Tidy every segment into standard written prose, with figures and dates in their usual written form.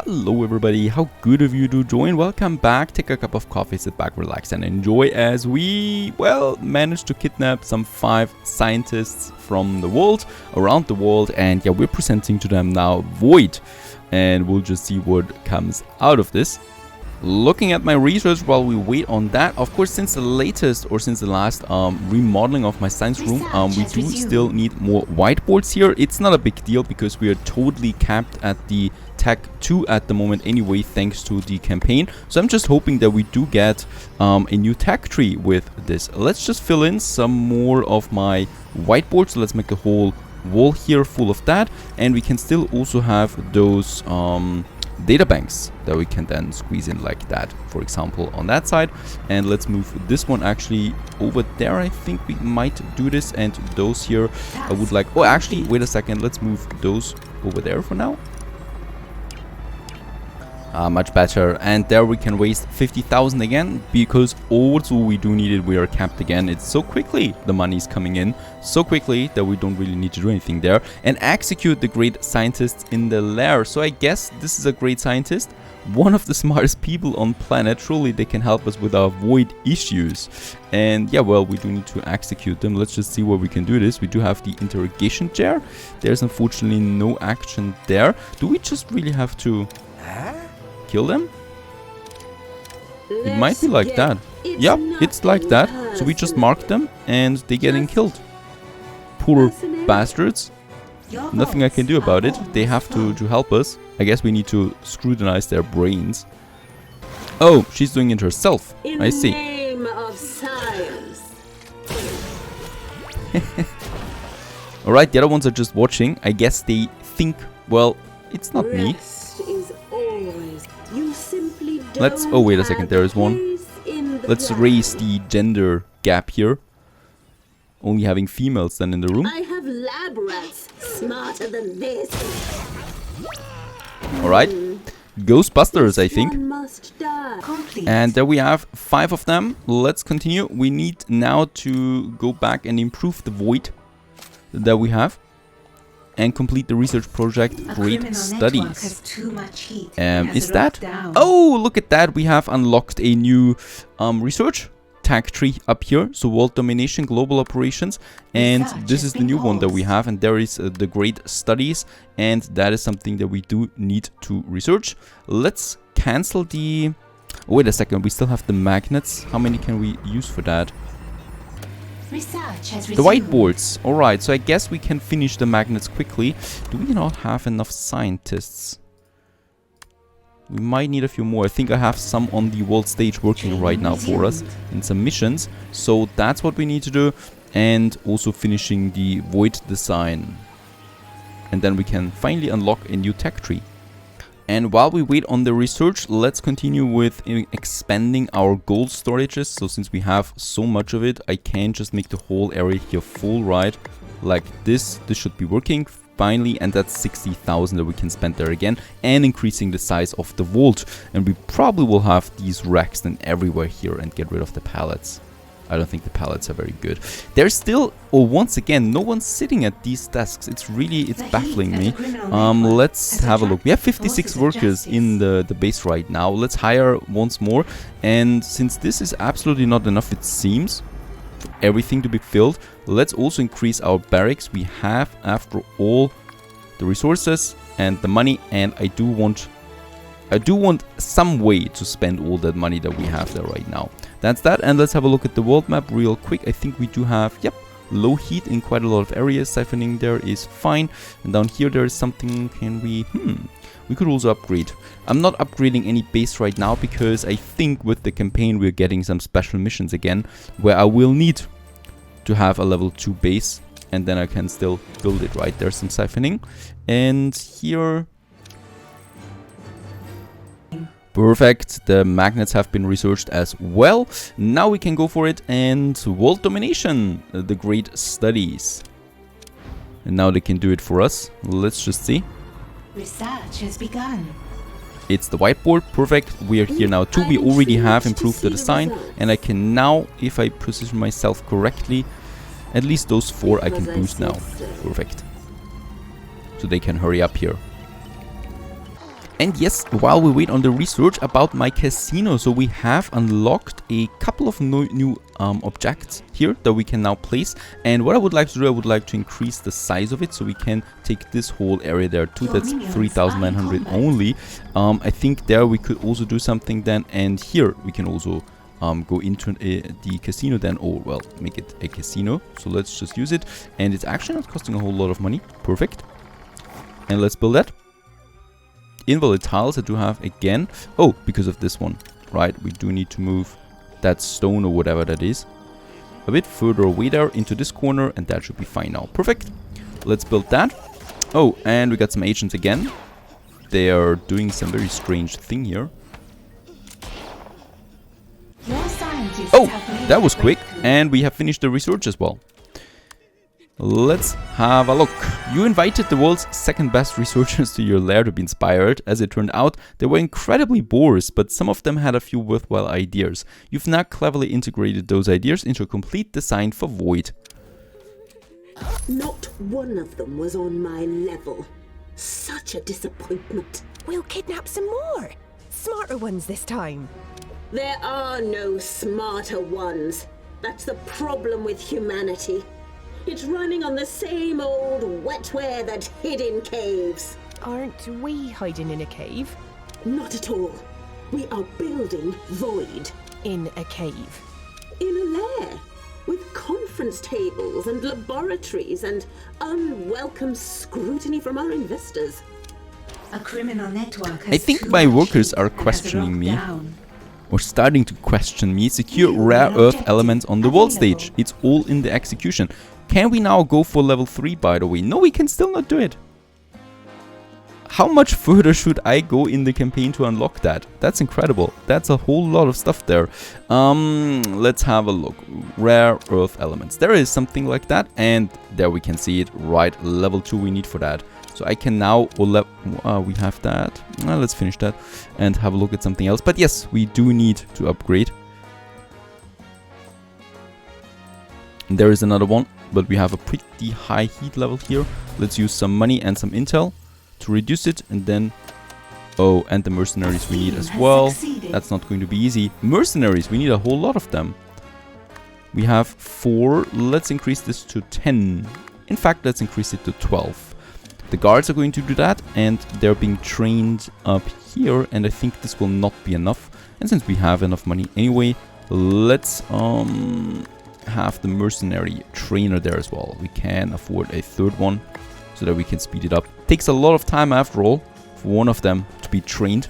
Hello everybody, how good of you to join. Welcome back. Take a cup of coffee, sit back, relax and enjoy as we, well, managed to kidnap some 5 scientists from the world, around the world, and yeah, we're presenting to them now Void, and we'll just see what comes out of this. Looking at my research while we wait on that, of course, since the latest or since the last remodeling of my science room, we do still need more whiteboards here. It's not a big deal because we are totally capped at the Tech 2 at the moment anyway, thanks to the campaign. So I'm just hoping that we do get a new tech tree with this. Let's just fill in some more of my whiteboards. So let's make a whole wall here full of that, and we can still also have those data banks that we can then squeeze in like that, for example, on that side. And let's move this one actually over there. I think we might do this, and those here I would like, oh actually wait a second, let's move those over there for now. Much better. And there we can waste 50,000 again, because also we do need it. We are capped again. It's so quickly the money's coming in, so quickly that we don't really need to do anything there. And execute the great scientists in the Lair. So I guess this is a great scientist, one of the smartest people on planet. Surely they can help us with our void issues. And yeah, well, we do need to execute them. Let's just see where we can do this. We do have the interrogation chair. There's unfortunately no action there. Do we just really have to kill them? It might be like that. Yep, it's like that. So we just mark them and they getting killed. Poor bastards. Nothing I can do about it. They have to help us. I guess we need to scrutinize their brains. Oh, she's doing it herself. I see. Name of science. Alright, the other ones are just watching. I guess they think, well, it's not me. Let's, oh wait a second, there is one. Let's raise the gender gap here. Only having females then in the room. I have lab rats smarter than this. Alright. Ghostbusters, I think. And there we have 5 of them. Let's continue. We need now to go back and improve the void that we have. And complete the research project Great Studies. Is that? Oh, look at that. We have unlocked a new research tag tree up here. So world domination, global operations. And this is the new one that we have. And there is the Great Studies. And that is something that we do need to research. Let's cancel the... Oh, wait a second. We still have the magnets. How many can we use for that? The whiteboards. Alright, so I guess we can finish the magnets quickly. Do we not have enough scientists? We might need a few more. I think I have some on the world stage working right now for us in some missions. So that's what we need to do. And also finishing the void design. And then we can finally unlock a new tech tree. And while we wait on the research, let's continue with expanding our gold storages. So since we have so much of it, I can just make the whole area here full, right? Like this. This should be working finally, and that's 60,000 that we can spend there again, and increasing the size of the vault. And we probably will have these racks then everywhere here and get rid of the pallets. I don't think the pallets are very good. There's still, or once again, no one's sitting at these desks. It's baffling me. Let's have a look. We have 56 workers in the base right now. Let's hire once more. And since this is absolutely not enough, it seems, for everything to be filled, let's also increase our barracks. We have, after all, the resources and the money, and I do want some way to spend all that money that we have there right now. That's that. And let's have a look at the world map real quick. I think we do have, yep, low heat in quite a lot of areas. Siphoning there is fine. And down here there is something. Can we, we could also upgrade. I'm not upgrading any base right now because I think with the campaign we're getting some special missions again where I will need to have a level 2 base, and then I can still build it, right? There's some siphoning. And here, perfect, the magnets have been researched as well. Now we can go for it. And world domination, the Great Studies. And now they can do it for us. Let's just see. Research has begun. It's the whiteboard. Perfect. We are here now too. We already have improved the design. And I can now, if I position myself correctly, at least those 4 I can boost now. Perfect. So they can hurry up here. And yes, while we wait on the research about my casino, so we have unlocked a couple of new objects here that we can now place. And what I would like to do, I would like to increase the size of it so we can take this whole area there too. That's 3,900 only. I think there we could also do something then, and here we can also go into the casino then, or well, make it a casino. So let's just use it, and it's actually not costing a whole lot of money. Perfect. And let's build that. Invalid tiles I do have again. Oh, because of this one, right? We do need to move that stone or whatever that is a bit further away there into this corner, and that should be fine now. Perfect. Let's build that. Oh, and we got some agents again. They are doing some very strange thing here. Oh, that was quick. And we have finished the research as well. Let's have a look. You invited the world's second best researchers to your lair to be inspired. As it turned out, they were incredibly bores, but some of them had a few worthwhile ideas. You've now cleverly integrated those ideas into a complete design for Void. Not one of them was on my level. Such a disappointment. We'll kidnap some more. Smarter ones this time. There are no smarter ones. That's the problem with humanity. It's running on the same old wetware that hid in caves. Aren't we hiding in a cave? Not at all. We are building Void. In a cave? In a lair. With conference tables and laboratories and unwelcome scrutiny from our investors. A criminal network I think my workers are questioning me. Or starting to question me. Secure rare earth elements on the world stage. It's all in the execution. Can we now go for level 3, by the way? No, we can still not do it. How much further should I go in the campaign to unlock that? That's incredible. That's a whole lot of stuff there. Let's have a look. Rare earth elements. There is something like that. And there we can see it. Right, level 2 we need for that. So I can now, we have that. Let's finish that and have a look at something else. But yes, we do need to upgrade. And there is another one, but we have a pretty high heat level here. Let's use some money and some intel to reduce it. And then, oh, and the mercenaries we need as well. That's not going to be easy. Mercenaries, we need a whole lot of them. We have 4. Let's increase this to 10. In fact, let's increase it to 12. The guards are going to do that, and they're being trained up here, and I think this will not be enough. And since we have enough money anyway, let's have the mercenary trainer there as well. We can afford a 3rd one so that we can speed it up. Takes a lot of time after all for one of them to be trained.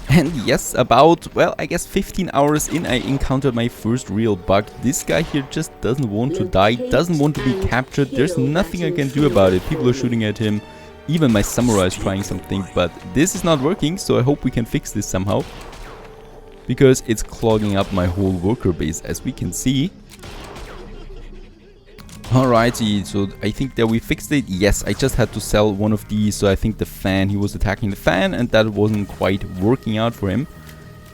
And yes, about, well, I guess 15 hours in, I encountered my first real bug. This guy here just doesn't want to die, doesn't want to be captured. There's nothing I can do about it. People are shooting at him. Even my samurai is trying something, but this is not working, so I hope we can fix this somehow. Because it's clogging up my whole worker base, as we can see. Alrighty, so I think that we fixed it. Yes, I just had to sell one of these. So I think the fan, he was attacking the fan, and that wasn't quite working out for him.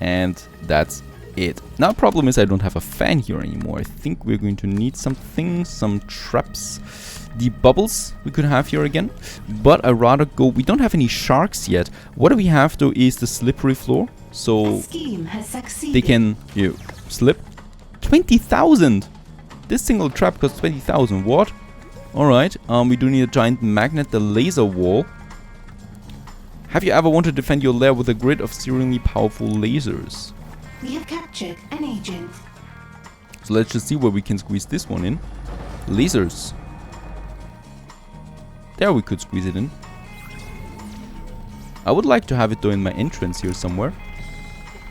And that's it. Now, problem is I don't have a fan here anymore. I think we're going to need something, some traps. The bubbles we could have here again. But I'd rather go, we don't have any sharks yet. What we have though is the slippery floor. So they can, slip. 20,000! This single trap costs 20,000. What? Alright. We do need a giant magnet, the laser wall. Have you ever wanted to defend your lair with a grid of serially powerful lasers? We have captured an agent. So let's just see where we can squeeze this one in. Lasers. There we could squeeze it in. I would like to have it though in my entrance here somewhere.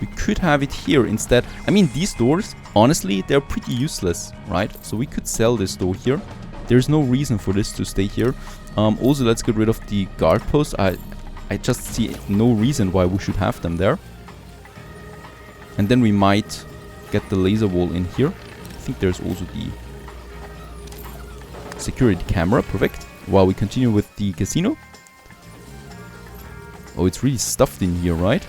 We could have it here instead. I mean, these doors, honestly, they're pretty useless, right? So we could sell this door here. There's no reason for this to stay here. Also, let's get rid of the guard posts. I just see no reason why we should have them there. And then we might get the laser wall in here. I think there's also the security camera. Perfect. While we continue with the casino. Oh, it's really stuffed in here, right?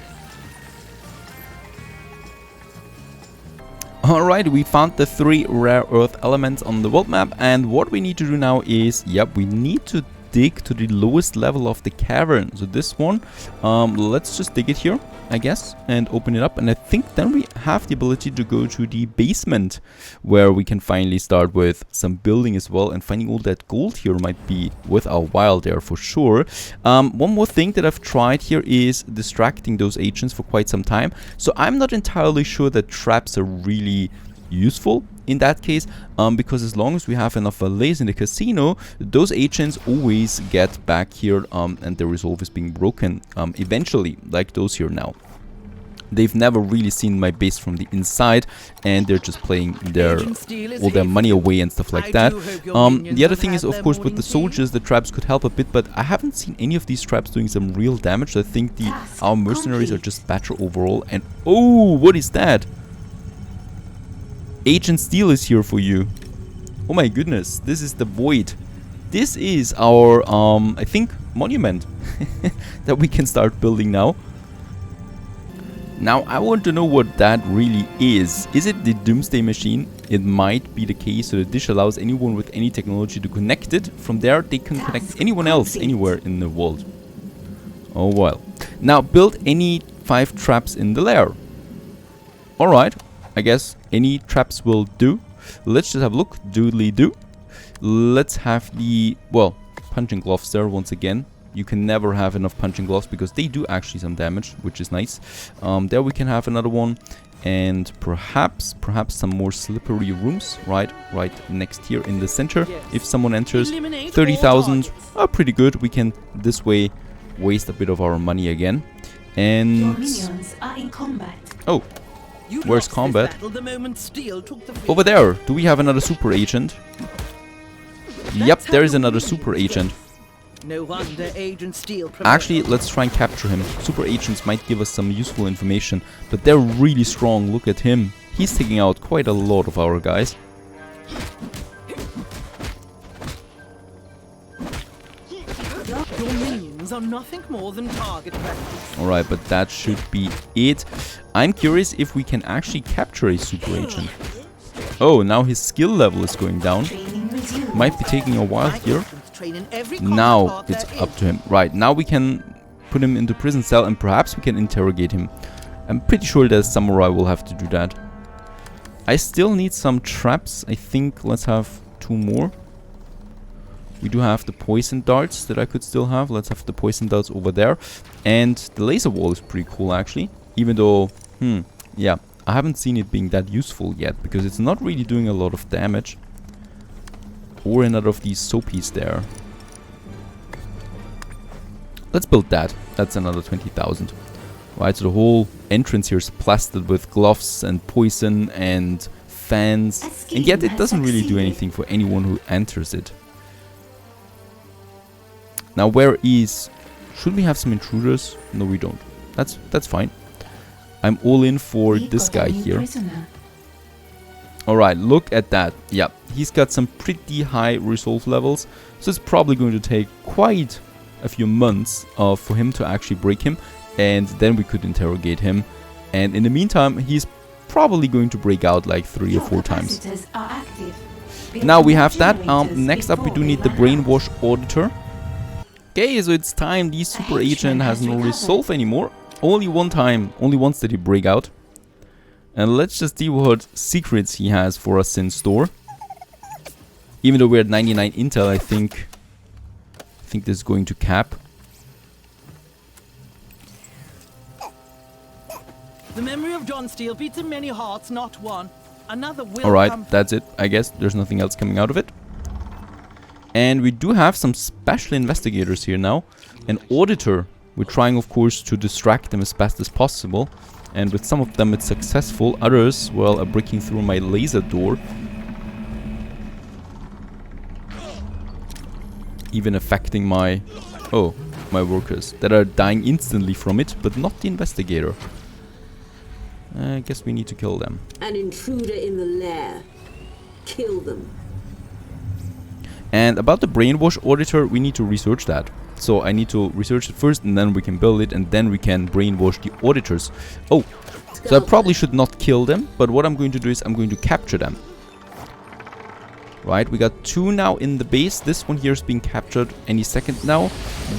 Alright, we found the 3 rare earth elements on the world map, and what we need to do now is, we need to dig to the lowest level of the cavern. So this one, let's just dig it here, I guess, and open it up. And I think then we have the ability to go to the basement, where we can finally start with some building as well. And finding all that gold here might be worth our while there for sure. One more thing that I've tried here is distracting those agents for quite some time. So I'm not entirely sure that traps are really useful in that case, because as long as we have enough valets in the casino, those agents always get back here, and the resolve is being broken eventually, like those here now. They've never really seen my base from the inside, and they're just playing all their money away and stuff like that. The other thing is, of course, with the soldiers, the traps could help a bit, but I haven't seen any of these traps doing some real damage. So I think our mercenaries are just better overall. And oh, what is that? Agent Steel is here for you. Oh my goodness, this is the Void. This is our, I think, monument that we can start building now. Now, I want to know what that really is. Is it the Doomsday Machine? It might be the case. So the dish allows anyone with any technology to connect it. From there, they can connect anyone else anywhere in the world. Oh well. Now, build any 5 traps in the lair. Alright. I guess any traps will do. Let's just have a look. Doodly do. Let's have the, well, punching gloves there once again. You can never have enough punching gloves because they do actually some damage, which is nice. There we can have another one. And perhaps some more slippery rooms right next here in the center. If someone enters, 30,000, pretty good. We can this way waste a bit of our money again. And Your minions are in combat. oh, where's combat? Over there. Do we have another super agent? Yep, there is another super agent. No wonder Agent Steel. Actually, let's try and capture him. Super agents might give us some useful information, but they're really strong. Look at him. He's taking out quite a lot of our guys. Your minions are nothing more than target practice. Alright, but that should be it. I'm curious if we can actually capture a super agent. Oh, now his skill level is going down. Might be taking a while here. Now it's up to him. Right, now we can put him into prison cell and perhaps we can interrogate him. I'm pretty sure that samurai will have to do that. I still need some traps. I think let's have 2 more. We do have the poison darts that I could still have. Let's have the poison darts over there. And the laser wall is pretty cool actually. Even though, yeah, I haven't seen it being that useful yet because it's not really doing a lot of damage. Or another of these soapies there. Let's build that. That's another 20,000. Right, so the whole entrance here is plastered with gloves and poison and fans. And yet it doesn't really do anything for anyone who enters it. Now where is... Should we have some intruders? No, we don't. That's fine. I'm all in for this guy here. Alright, look at that. Yeah, he's got some pretty high resolve levels. So it's probably going to take quite a few months for him to actually break him. And then we could interrogate him. And in the meantime, he's probably going to break out like 3 or 4 times. Now we have that. Next up, we do need the brainwash auditor. Okay, so it's time. The super agent has no resolve anymore. Only one time. Only once did he break out. And let's just see what secrets he has for us in store. Even though we're at 99 intel, I think this is going to cap. The memory of John Steele beats in many hearts, not one. Another will. Alright, that's it. I guess there's nothing else coming out of it. And we do have some special investigators here now. An auditor. We're trying, of course, to distract them as best as possible. And with some of them it's successful. Others, well, are breaking through my laser door. Even affecting my... oh, my workers. That are dying instantly from it, but not the investigator. I guess we need to kill them. An intruder in the lair. Kill them. And about the brainwash auditor, we need to research that. So I need to research it first and then we can build it and then we can brainwash the auditors. Oh, so I probably should not kill them, but what I'm going to do is I'm going to capture them. Right, we got 2 now in the base. This one here is being captured any second now.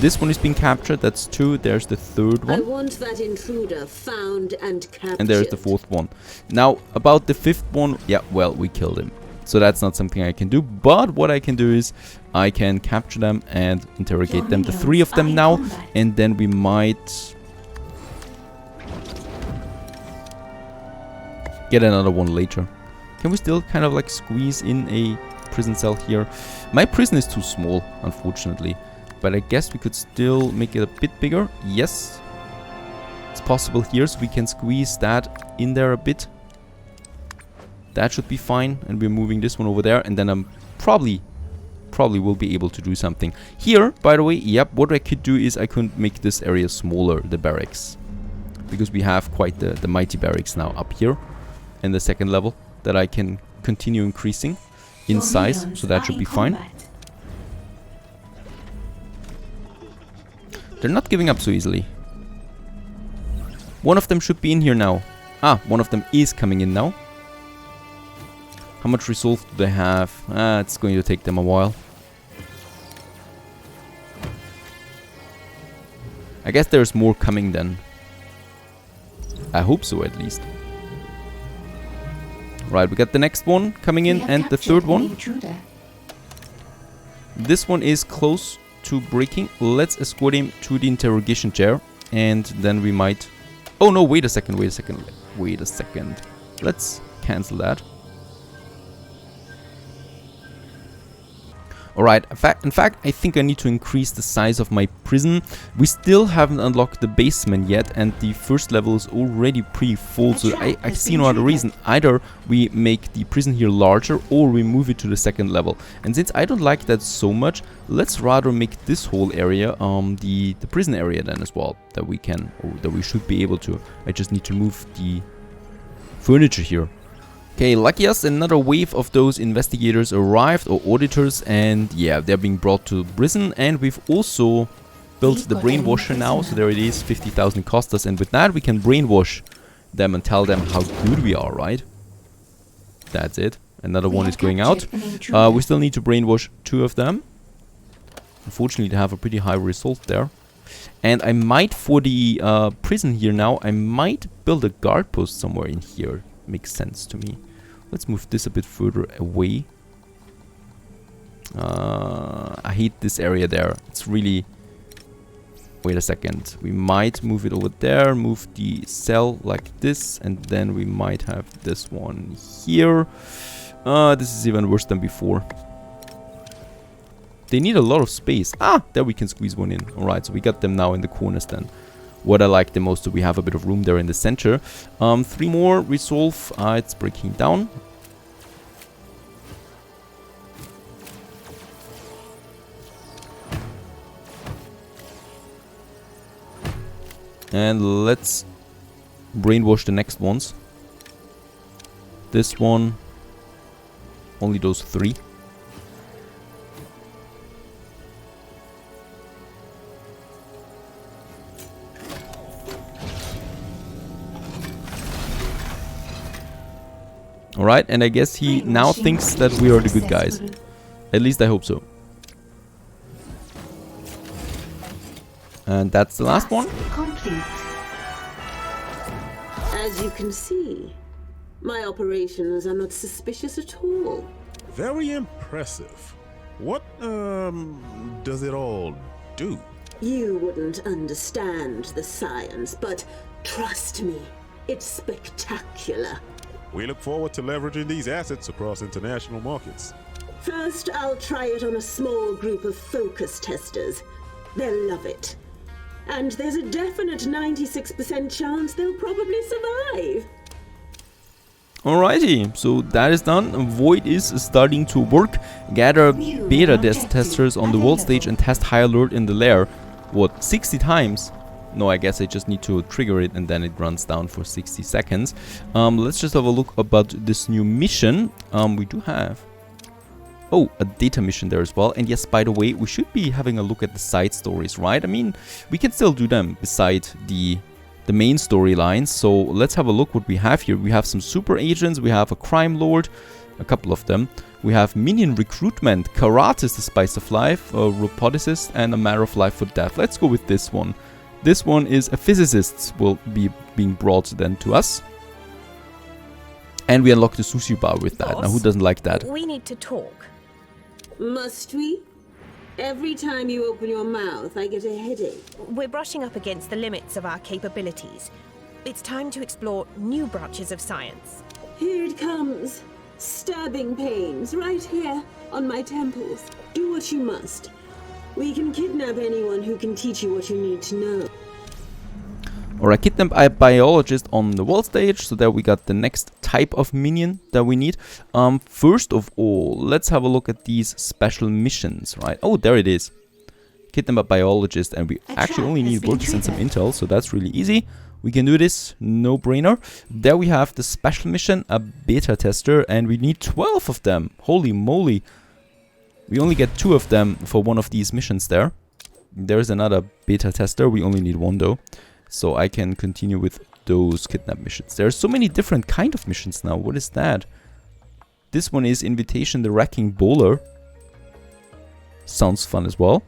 This one is being captured. That's 2. There's the 3rd I one. want that intruder found and captured. And there's the 4th one. Now, about the 5th one, yeah, well, we killed him. So that's not something I can do. But what I can do is I can capture them and interrogate them. The 3 of them now. And then we might get another one later. Can we still kind of like squeeze in a prison cell here? My prison is too small, unfortunately. But I guess we could still make it a bit bigger. Yes. It's possible here, so we can squeeze that in there a bit. That should be fine. And we're moving this one over there. And then I'm probably will be able to do something. Here, by the way, yep, what I could do is I could make this area smaller, the barracks. Because we have quite the mighty barracks now up here. In the 2nd level. That I can continue increasing in size, so that should be fine. They're not giving up so easily. One of them should be in here now. Ah, one of them is coming in now. How much resolve do they have? It's going to take them a while. I guess there's more coming then. I hope so, at least. Right, we got the next one coming in and the 3rd one. This one is close to breaking. Let's escort him to the interrogation chair. And then we might... Oh no, wait a second. Let's cancel that. Alright, in fact, I think I need to increase the size of my prison. We still haven't unlocked the basement yet, and the 1st level is already pretty full, so I see no other reason. Either we make the prison here larger, or we move it to the 2nd level. And since I don't like that so much, let's rather make this whole area the prison area then as well, that we can, or that we should be able to. I just need to move the furniture here. Okay, lucky us, another wave of those investigators arrived, or auditors, and yeah, they're being brought to prison. And we've also built the brainwasher now, so there it is, 50,000 cost us, and with that we can brainwash them and tell them how good we are, right? That's it. Another one is going out. We still need to brainwash 2 of them. Unfortunately, they have a pretty high result there. And I might, for the prison here now, I might build a guard post somewhere in here. Makes sense to me. Let's move this a bit further away. I hate this area there. It's really... Wait a second. We might move it over there. Move the cell like this. And then we might have this one here. This is even worse than before. They need a lot of space. Ah, there we can squeeze one in. Alright, so we got them now in the corners then. What I like the most, so we have a bit of room there in the center. 3 more resolve. It's breaking down. And let's brainwash the next ones. This one. Only those 3. Alright, and I guess he now thinks that we are the good guys. At least I hope so. And that's the last one. As you can see, my operations are not suspicious at all. Very impressive. What, does it all do? You wouldn't understand the science, but trust me, it's spectacular. We look forward to leveraging these assets across international markets. First, I'll try it on a small group of focus testers. They'll love it. And there's a definite 96% chance they'll probably survive. Alrighty, so that is done. Void is starting to work. Gather beta testers on the world stage and test high alert in the lair. What, 60 times? No, I guess I just need to trigger it and then it runs down for 60 seconds. Let's just have a look about this new mission. We do have... Oh, a data mission there as well. And yes, by the way, we should be having a look at the side stories, right? I mean, we can still do them beside the main storylines. So let's have a look what we have here. We have some super agents. We have a crime lord. a couple of them. We have minion recruitment, karate is the spice of life, a roboticist, and a matter of life for death. Let's go with this one. This one is a physicist will be being brought then to us. And we unlock the sushi bar with that. Now, who doesn't like that? We need to talk. Must we? Every time you open your mouth, I get a headache. We're brushing up against the limits of our capabilities. It's time to explore new branches of science. Here it comes. Stabbing pains right here on my temples. Do what you must. We can kidnap anyone who can teach you what you need to know. Alright, kidnap a biologist on the wall stage. So there we got the next type of minion that we need. First of all, let's have a look at these special missions, right? Oh, there it is. Kidnap a biologist, and we actually only need workers and some intel, so that's really easy. We can do this, no brainer. There we have the special mission, a beta tester, and we need 12 of them. Holy moly. We only get 2 of them for one of these missions there. There's another beta tester, we only need 1 though. So I can continue with those kidnap missions. There are so many different kind of missions now. What is that? This one is Invitation the Wrecking Bowler. Sounds fun as well.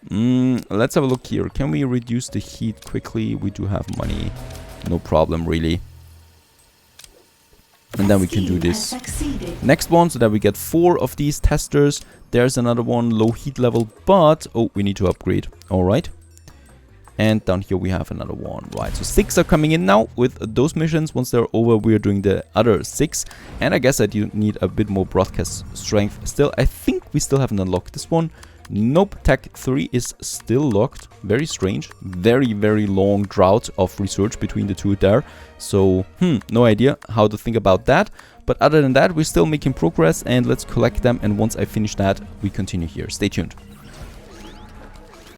Let's have a look here. Can we reduce the heat quickly? We do have money. No problem, really. And then we can do this next one, so that we get 4 of these testers. There's another one, low heat level, but... oh, we need to upgrade. Alright. And down here we have another one. Right, so 6 are coming in now with those missions. Once they're over, we are doing the other 6. And I guess I do need a bit more broadcast strength. Still, I think we still haven't unlocked this one. Nope, Tech 3 is still locked. Very strange. Very, very long drought of research between the two there. So, no idea how to think about that. But other than that, we're still making progress, and let's collect them. And once I finish that, we continue here. Stay tuned.